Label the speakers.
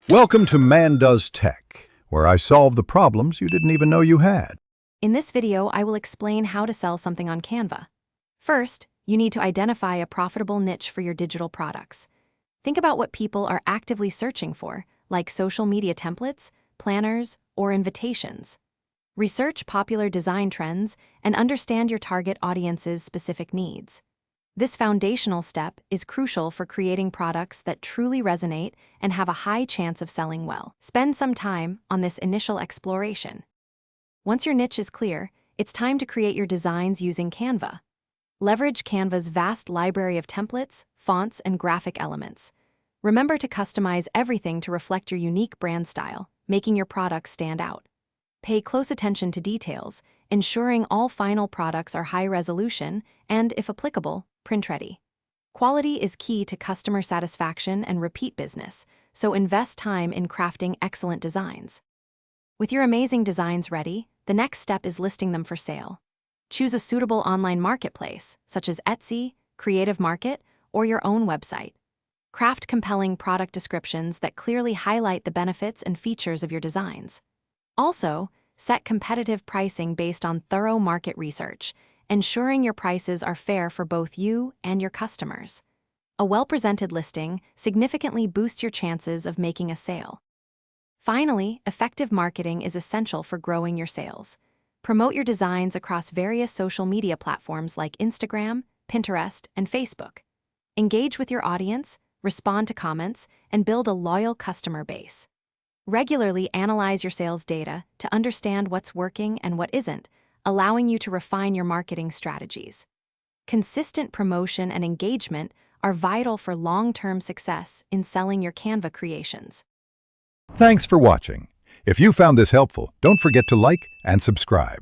Speaker 1: Welcome to Man Does Tech, where I solve the problems you didn't even know you had.
Speaker 2: In this video, I will explain how to sell something on Canva. First, you need to identify a profitable niche for your digital products. Think about what people are actively searching for, like social media templates, planners, or invitations. Research popular design trends and understand your target audience's specific needs. This foundational step is crucial for creating products that truly resonate and have a high chance of selling well. Spend some time on this initial exploration. Once your niche is clear, it's time to create your designs using Canva. Leverage Canva's vast library of templates, fonts, and graphic elements. Remember to customize everything to reflect your unique brand style, making your products stand out. Pay close attention to details, ensuring all final products are high resolution and, if applicable, print-ready. Quality is key to customer satisfaction and repeat business, so invest time in crafting excellent designs. With your amazing designs ready, the next step is listing them for sale. Choose a suitable online marketplace, such as Etsy, Creative Market, or your own website. Craft compelling product descriptions that clearly highlight the benefits and features of your designs. Also, set competitive pricing based on thorough market research, ensuring your prices are fair for both you and your customers. A well-presented listing significantly boosts your chances of making a sale. Finally, effective marketing is essential for growing your sales. Promote your designs across various social media platforms like Instagram, Pinterest, and Facebook. Engage with your audience, respond to comments, and build a loyal customer base. Regularly analyze your sales data to understand what's working and what isn't, allowing you to refine your marketing strategies. Consistent promotion and engagement are vital for long-term success in selling your Canva creations.
Speaker 1: Thanks for watching. If you found this helpful, don't forget to like and subscribe.